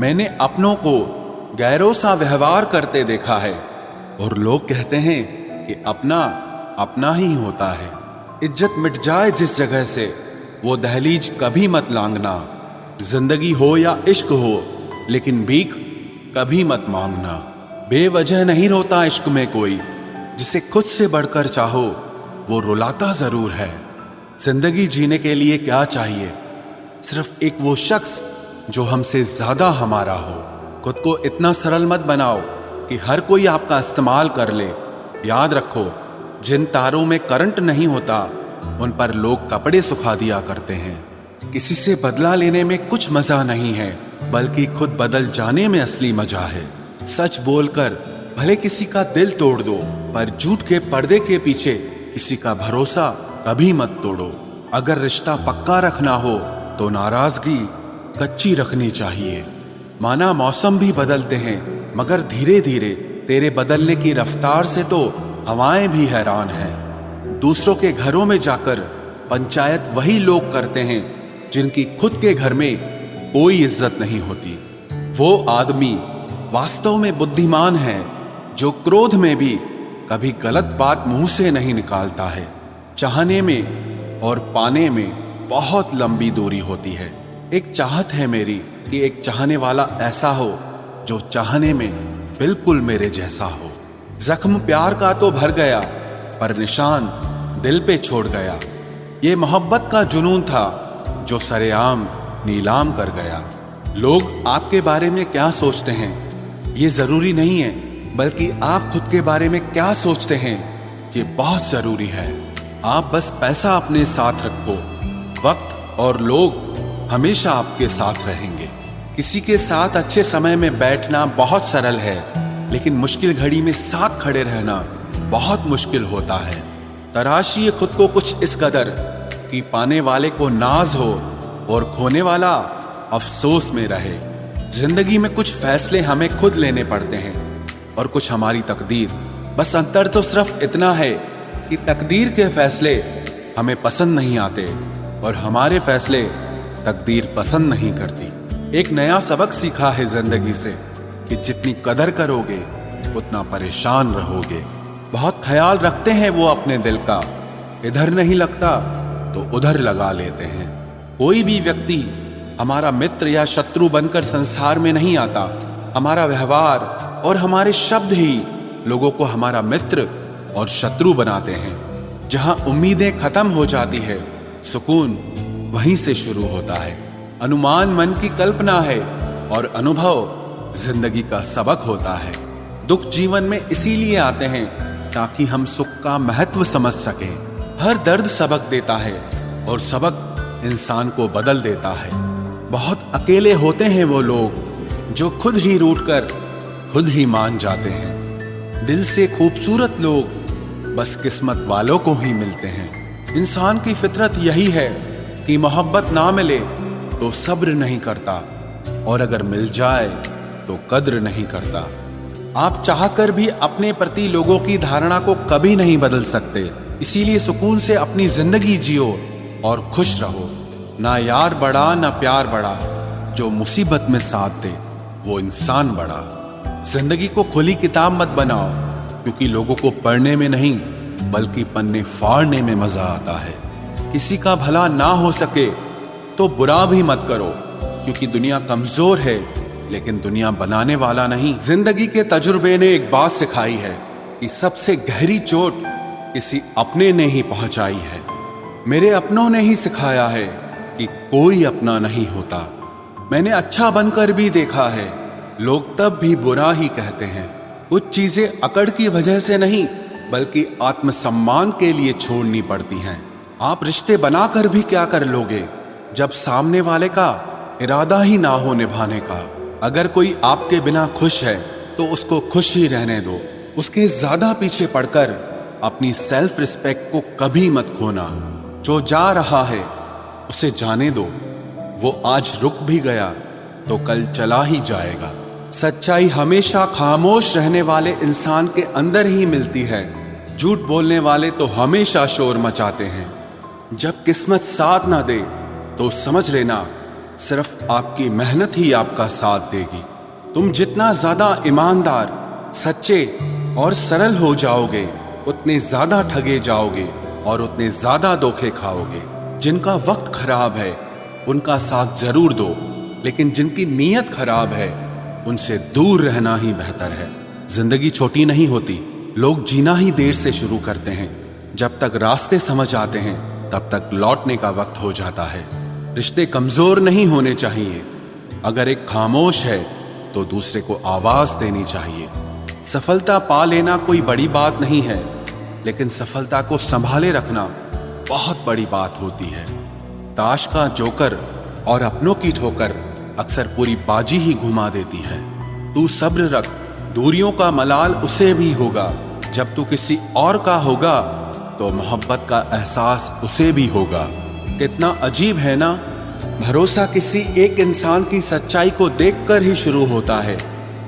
मैंने अपनों को गैरों सा व्यवहार करते देखा है और लोग कहते हैं कि अपना अपना ही होता है। इज्जत मिट जाए जिस जगह से वो दहलीज कभी मत लांघना। जिंदगी हो या इश्क हो लेकिन भीख कभी मत मांगना। बेवजह नहीं रोता इश्क में कोई, जिसे खुद से बढ़कर चाहो वो रुलाता जरूर है। जिंदगी जीने के लिए क्या चाहिए? सिर्फ एक वो शख्स जो हमसे ज्यादा हमारा हो। खुद को इतना सरल मत बनाओ कि हर कोई आपका इस्तेमाल कर ले। याद रखो, जिन तारों में करंट नहीं होता उन पर लोग कपड़े सुखा दिया करते हैं। किसी से बदला लेने में कुछ मजा नहीं है, बल्कि खुद बदल जाने में असली मजा है। सच बोलकर भले किसी का दिल तोड़ दो, पर झूठ के पर्दे के पीछे किसी का भरोसा कभी मत तोड़ो। अगर रिश्ता पक्का रखना हो तो नाराजगी कच्ची रखनी चाहिए। माना मौसम भी बदलते हैं, मगर धीरे धीरे तेरे बदलने की रफ्तार से तो हवाएं भी हैरान हैं। दूसरों के घरों में जाकर पंचायत वही लोग करते हैं जिनकी खुद के घर में कोई इज्जत नहीं होती। वो आदमी वास्तव में बुद्धिमान है जो क्रोध में भी कभी गलत बात मुंह से नहीं निकालता है। चाहने में और पाने में बहुत लंबी दूरी होती है। एक चाहत है मेरी कि एक चाहने वाला ऐसा हो जो चाहने में बिल्कुल मेरे जैसा हो। जख्म प्यार का तो भर गया, पर निशान दिल पे छोड़ गया। ये मोहब्बत का जुनून था जो सरेआम नीलाम कर गया। लोग आपके बारे में क्या सोचते हैं ये जरूरी नहीं है, बल्कि आप खुद के बारे में क्या सोचते हैं ये बहुत जरूरी है। आप बस पैसा अपने साथ रखो, वक्त और लोग हमेशा आपके साथ रहेंगे। किसी के साथ अच्छे समय में बैठना बहुत सरल है, लेकिन मुश्किल घड़ी में साथ खड़े रहना बहुत मुश्किल होता है। तराशिए खुद को कुछ इस कदर कि पाने वाले को नाज हो और खोने वाला अफसोस में रहे। जिंदगी में कुछ फैसले हमें खुद लेने पड़ते हैं और कुछ हमारी तकदीर। बस अंतर तो सिर्फ इतना है कि तकदीर के फैसले हमें पसंद नहीं आते और हमारे फैसले तकदीर पसंद नहीं करती। एक नया सबक सीखा है जिंदगी से कि जितनी कदर करोगे उतना परेशान रहोगे। बहुत ख्याल रखते हैं वो अपने दिल का, इधर नहीं लगता तो उधर लगा लेते हैं। कोई भी व्यक्ति हमारा मित्र या शत्रु बनकर संसार में नहीं आता। हमारा व्यवहार और हमारे शब्द ही लोगों को हमारा मित्र और शत्रु बनाते हैं। जहां उम्मीदें खत्म हो जाती है, सुकून वहीं से शुरू होता है। अनुमान मन की कल्पना है और अनुभव जिंदगी का सबक होता है। दुख जीवन में इसीलिए आते हैं ताकि हम सुख का महत्व समझ सकें। हर दर्द सबक देता है और सबक इंसान को बदल देता है। बहुत अकेले होते हैं वो लोग जो खुद ही रूठ कर खुद ही मान जाते हैं। दिल से खूबसूरत लोग बस किस्मत वालों को ही मिलते हैं। इंसान की फितरत यही है कि मोहब्बत ना मिले तो सब्र नहीं करता, और अगर मिल जाए तो कद्र नहीं करता। आप चाहकर भी अपने प्रति लोगों की धारणा को कभी नहीं बदल सकते। इसीलिए सुकून से अपनी जिंदगी जियो और खुश रहो। ना यार बड़ा ना प्यार बड़ा, जो मुसीबत में साथ दे वो इंसान बड़ा। जिंदगी को खुली किताब मत बनाओ, क्योंकि लोगों को पढ़ने में नहीं बल्कि पन्ने फाड़ने में मजा आता है। किसी का भला ना हो सके तो बुरा भी मत करो, क्योंकि दुनिया कमजोर है लेकिन दुनिया बनाने वाला नहीं। जिंदगी के तजुर्बे ने एक बात सिखाई है कि सबसे गहरी चोट किसी अपने ने ही पहुंचाई है। मेरे अपनों ने ही सिखाया है कि कोई अपना नहीं होता। मैंने अच्छा बनकर भी देखा है, लोग तब भी बुरा ही कहते हैं। कुछ चीजें अकड़ की वजह से नहीं बल्कि आत्मसम्मान के लिए छोड़नी पड़ती हैं। आप रिश्ते बनाकर भी क्या कर लोगे जब सामने वाले का इरादा ही ना हो निभाने का। अगर कोई आपके बिना खुश है तो उसको खुश ही रहने दो। उसके ज्यादा पीछे पड़कर अपनी सेल्फ रिस्पेक्ट को कभी मत खोना। जो जा रहा है उसे जाने दो, वो आज रुक भी गया तो कल चला ही जाएगा। सच्चाई हमेशा खामोश रहने वाले इंसान के अंदर ही मिलती है। झूठ बोलने वाले तो हमेशा शोर मचाते हैं। जब किस्मत साथ ना दे तो समझ लेना सिर्फ आपकी मेहनत ही आपका साथ देगी। तुम जितना ज्यादा ईमानदार, सच्चे और सरल हो जाओगे, उतने ज्यादा ठगे जाओगे और उतने ज्यादा धोखे खाओगे। जिनका वक्त खराब है उनका साथ जरूर दो, लेकिन जिनकी नीयत खराब है उनसे दूर रहना ही बेहतर है। जिंदगी छोटी नहीं होती, लोग जीना ही देर से शुरू करते हैं। जब तक रास्ते समझ आते हैं तब तक लौटने का वक्त हो जाता है। रिश्ते कमजोर नहीं होने चाहिए। अगर एक खामोश है तो दूसरे को आवाज देनी चाहिए। सफलता पा लेना कोई बड़ी बात नहीं है, लेकिन सफलता को संभाले रखना बहुत बड़ी बात होती है। ताश का जोकर और अपनों की ठोकर अक्सर पूरी बाजी ही घुमा देती है। तू सब्र रख, दूरियों का मलाल उसे भी होगा। जब तू किसी और का होगा तो मोहब्बत का एहसास उसे भी होगा। कितना अजीब है ना, भरोसा किसी एक इंसान की सच्चाई को देखकर ही शुरू होता है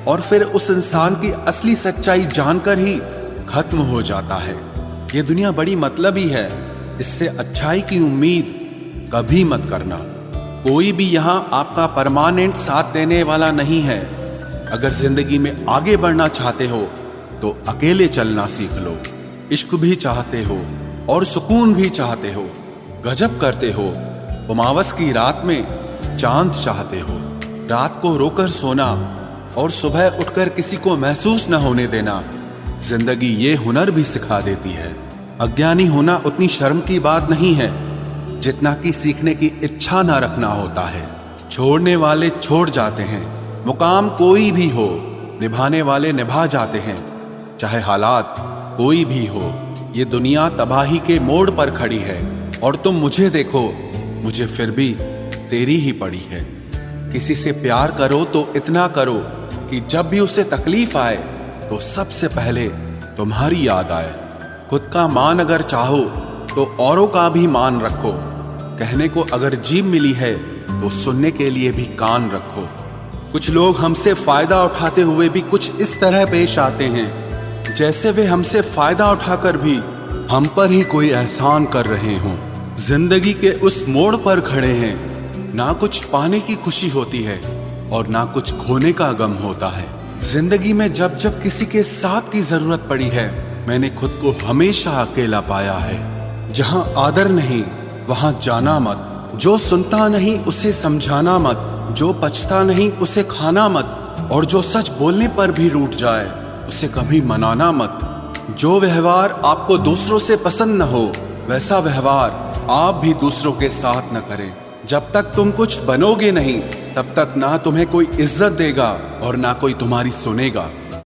और फिर उस इंसान की असली सच्चाई जानकर ही खत्म हो जाता है। ये दुनिया बड़ी मतलबी है, इससे अच्छाई की उम्मीद कभी मत करना। कोई भी यहाँ आपका परमानेंट साथ देने वाला नहीं है। अगर जिंदगी में आगे बढ़ना चाहते हो तो अकेले चलना सीख लो। इश्क भी चाहते हो और सुकून भी चाहते हो, गजब करते हो। उमावस की रात में चांद चाहते हो। रात को रोकर सोना और सुबह उठकर किसी को महसूस न होने देना जिंदगी ये हुनर भी सिखा देती है। अज्ञानी होना उतनी शर्म की बात नहीं है जितना कि सीखने की इच्छा ना रखना होता है। छोड़ने वाले छोड़ जाते हैं, मुकाम कोई भी हो, निभाने वाले निभा जाते हैं, चाहे हालात कोई भी हो। ये दुनिया तबाही के मोड़ पर खड़ी है और तुम मुझे देखो, मुझे फिर भी तेरी ही पड़ी है। किसी से प्यार करो तो इतना करो कि जब भी उसे तकलीफ आए तो सबसे पहले तुम्हारी याद आए। खुद का मान अगर चाहो तो औरों का भी मान रखो। कहने को अगर जीभ मिली है तो सुनने के लिए भी कान रखो। कुछ लोग हमसे फायदा उठाते हुए भी कुछ इस तरह पेश आते हैं जैसे वे हमसे फायदा उठाकर भी हम पर ही कोई एहसान कर रहे हों। जिंदगी के उस मोड़ पर खड़े हैं, ना कुछ पाने की खुशी होती है और ना कुछ खोने का गम होता है। जिंदगी में जब जब किसी के साथ की जरूरत पड़ी है, मैंने खुद को हमेशा अकेला पाया है। जहां आदर नहीं वहां जाना मत, जो सुनता नहीं उसे समझाना मत, जो पछता नहीं उसे खाना मत, और जो सच बोलने पर भी रूठ जाए उसे कभी मनाना मत। जो व्यवहार आपको दूसरों से पसंद न हो वैसा व्यवहार आप भी दूसरों के साथ न करें। जब तक तुम कुछ बनोगे नहीं तब तक ना तुम्हें कोई इज्जत देगा और ना कोई तुम्हारी सुनेगा।